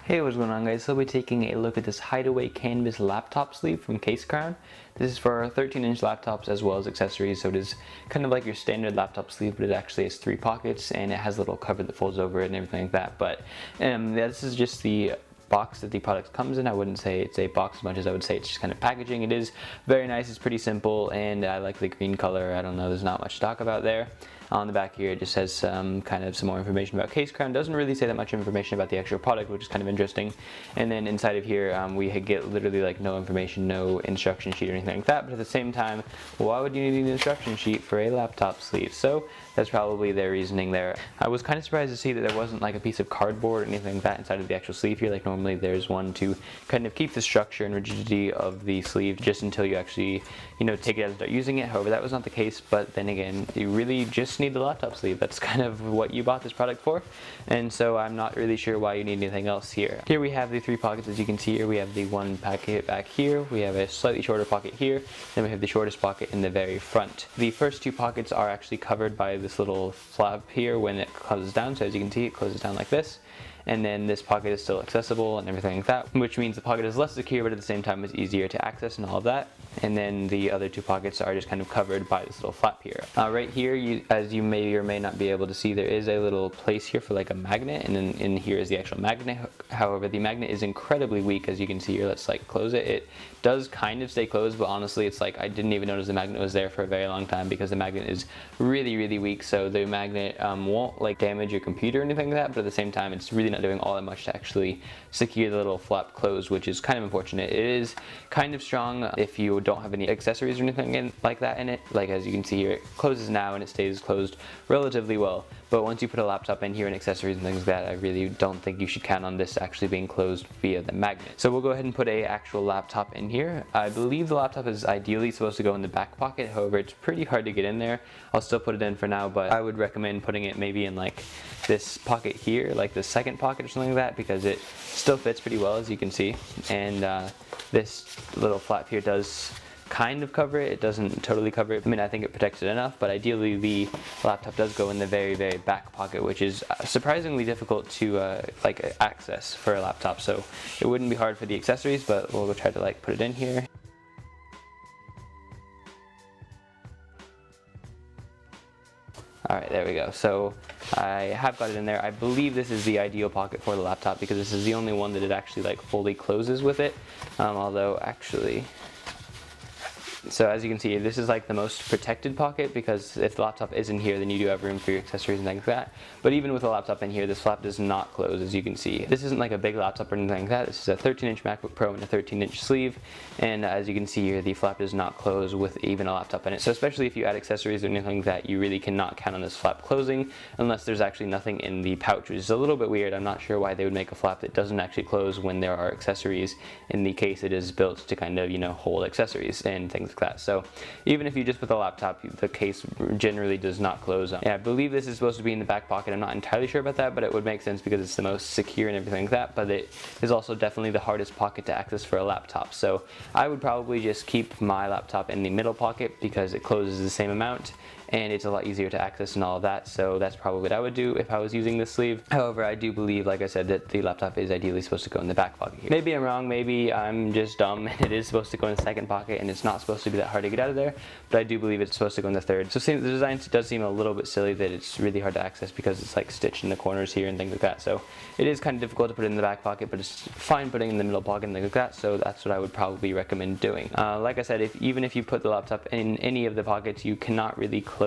Hey, what's going on, guys? So we're taking a look at this Hideaway canvas laptop sleeve from Casecrown. This is for 13-inch laptops as well as accessories, so it is kind of like your standard laptop sleeve, but it actually has 3 pockets and it has a little cover that folds over it and everything like that. But this is just the box that the product comes in. I wouldn't say it's a box as much as I would say it's just kind of packaging. It is very nice, it's pretty simple, and I like the green color. I don't know, there's not much to talk about there. On the back here it just has some more information about Casecrown. Doesn't really say that much information about the actual product, which is kind of interesting. And then inside of here we get literally like no information, no instruction sheet or anything like that. But at the same time, why would you need an instruction sheet for a laptop sleeve? So that's probably their reasoning there. I was kind of surprised to see that there wasn't like a piece of cardboard or anything like that inside of the actual sleeve here. Like normally there's one to kind of keep the structure and rigidity of the sleeve just until you actually, take it out and start using it. However, that was not the case. But then again, you really just need the laptop sleeve. That's kind of what you bought this product for, and so I'm not really sure why you need anything else here. Here we have the 3 pockets. As you can see here, we have the one pocket back here, we have a slightly shorter pocket here, then we have the shortest pocket in the very front. The first 2 pockets are actually covered by this little flap here when it closes down, so as you can see it closes down like this. And then this pocket is still accessible and everything like that, which means the pocket is less secure, but at the same time is easier to access and all of that. And then the other 2 pockets are just kind of covered by this little flap here. Right here, as you may or may not be able to see, there is a little place here for like a magnet, and then in here is the actual magnet. However, the magnet is incredibly weak, as you can see here. Let's like close it. It does kind of stay closed, but honestly it's like I didn't even notice the magnet was there for a very long time because the magnet is really weak. So the magnet won't like damage your computer or anything like that, but at the same time it's really not doing all that much to actually secure the little flap closed, which is kind of unfortunate. It is kind of strong if you don't have any accessories or anything like that in it. Like as you can see here, it closes now and it stays closed relatively well. But once you put a laptop in here and accessories and things like that, I really don't think you should count on this actually being closed via the magnet. So we'll go ahead and put a actual laptop in here. I believe the laptop is ideally supposed to go in the back pocket. However, it's pretty hard to get in there. I'll still put it in for now, but I would recommend putting it maybe in like this pocket here, like the second pocket or something like that, because it still fits pretty well, as you can see. And this little flap here does kind of cover it. It doesn't totally cover it. I mean, I think it protects it enough, but ideally the laptop does go in the very back pocket, which is surprisingly difficult to access for a laptop. So it wouldn't be hard for the accessories, but we'll go try to like put it in here. Alright, there we go. So I have got it in there. I believe this is the ideal pocket for the laptop because this is the only one that it actually like fully closes with it. Although actually, so as you can see, this is like the most protected pocket because if the laptop is in here, then you do have room for your accessories and things like that. But even with a laptop in here, this flap does not close, as you can see. This isn't like a big laptop or anything like that. This is a 13-inch MacBook Pro and a 13-inch sleeve. And as you can see here, the flap does not close with even a laptop in it. So especially if you add accessories or anything like that, you really cannot count on this flap closing unless there's actually nothing in the pouch, which is a little bit weird. I'm not sure why they would make a flap that doesn't actually close when there are accessories. In the case, it is built to kind of, hold accessories and things like that. So even if you just put the laptop, the case generally does not close. Yeah, I believe this is supposed to be in the back pocket. I'm not entirely sure about that, but it would make sense because it's the most secure and everything like that. But it is also definitely the hardest pocket to access for a laptop. So I would probably just keep my laptop in the middle pocket because it closes the same amount and it's a lot easier to access and all of that. So that's probably what I would do if I was using this sleeve. However, I do believe, like I said, that the laptop is ideally supposed to go in the back pocket here. Maybe I'm wrong, maybe I'm just dumb and it is supposed to go in the second pocket and it's not supposed to be that hard to get out of there, but I do believe it's supposed to go in the third. So the design does seem a little bit silly that it's really hard to access because it's like stitched in the corners here and things like that. So it is kind of difficult to put it in the back pocket, but it's fine putting it in the middle pocket and things like that. So that's what I would probably recommend doing. Like I said, even if you put the laptop in any of the pockets, you cannot really close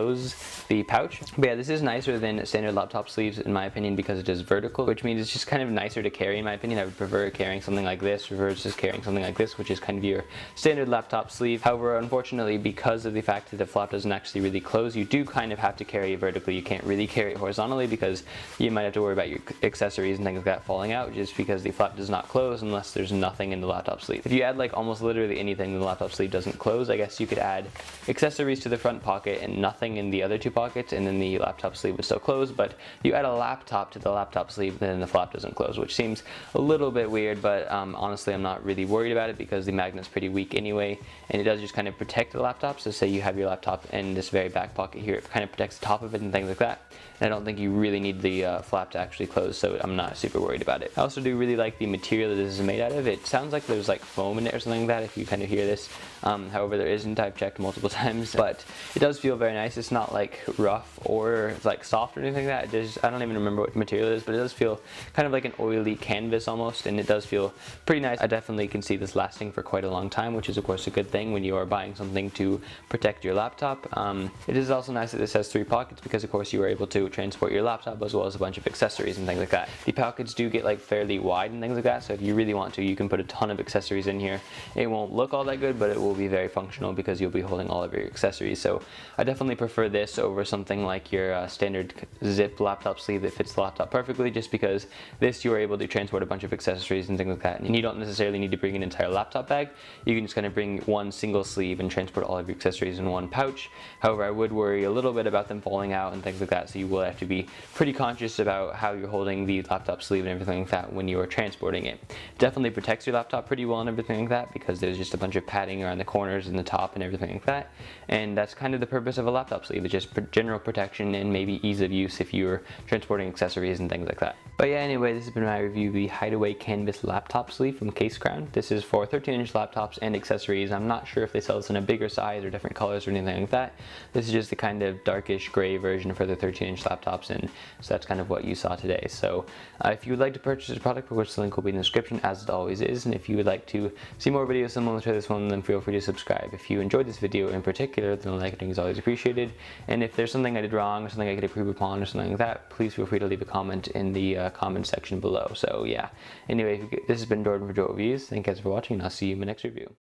the pouch. But yeah, this is nicer than standard laptop sleeves in my opinion because it is vertical, which means it's just kind of nicer to carry in my opinion. I would prefer carrying something like this versus carrying something like this, which is kind of your standard laptop sleeve. However, unfortunately, because of the fact that the flap doesn't actually really close, you do kind of have to carry it vertically. You can't really carry it horizontally because you might have to worry about your accessories and things like that falling out just because the flap does not close unless there's nothing in the laptop sleeve. If you add like almost literally anything, the laptop sleeve doesn't close. I guess you could add accessories to the front pocket and nothing nothing in the other two pockets, and then the laptop sleeve was still closed, but you add a laptop to the laptop sleeve, then the flap doesn't close, which seems a little bit weird, but honestly I'm not really worried about it because the magnet's pretty weak anyway, and it does just kind of protect the laptop. So say you have your laptop in this very back pocket here, it kind of protects the top of it and things like that, and I don't think you really need the flap to actually close, so I'm not super worried about it. I also do really like the material that this is made out of. It sounds like there's like foam in it or something like that if you kind of hear this. However, there isn't. I've checked multiple times, but it does feel very nice. It's not like rough or like soft or anything like that. I don't even remember what material it is, but it does feel kind of like an oily canvas almost, and it does feel pretty nice. I definitely can see this lasting for quite a long time, which is of course a good thing when you are buying something to protect your laptop. It is also nice that this has 3 pockets because of course you are able to transport your laptop as well as a bunch of accessories and things like that. The pockets do get like fairly wide and things like that, so if you really want to, you can put a ton of accessories in here. It won't look all that good, but it will be very functional because you'll be holding all of your accessories. So I definitely prefer this over something like your standard zip laptop sleeve that fits the laptop perfectly, just because this you are able to transport a bunch of accessories and things like that, and you don't necessarily need to bring an entire laptop bag. You can just kind of bring one single sleeve and transport all of your accessories in one pouch. However, I would worry a little bit about them falling out and things like that, so you will have to be pretty conscious about how you're holding the laptop sleeve and everything like that when you are transporting it. Definitely protects your laptop pretty well and everything like that because there's just a bunch of padding around the corners and the top and everything like that, and that's kind of the purpose of a laptop sleeve. It's just general protection and maybe ease of use if you're transporting accessories and things like that. But yeah, anyway, this has been my review of the Hideaway canvas laptop sleeve from Casecrown. This is for 13-inch laptops and accessories. I'm not sure if they sell this in a bigger size or different colors or anything like that. This is just the kind of darkish gray version for the 13-inch laptops, and so that's kind of what you saw today. So if you would like to purchase this product, of course the link will be in the description as it always is, and if you would like to see more videos similar to this one, then feel free to subscribe. If you enjoyed this video in particular, then a like is always appreciated, and if there's something I did wrong or something I could improve upon or something like that, please feel free to leave a comment in the comment section below. So yeah, anyway, this has been Jordan for Joe Reviews. Thank you guys for watching, and I'll see you in my next review.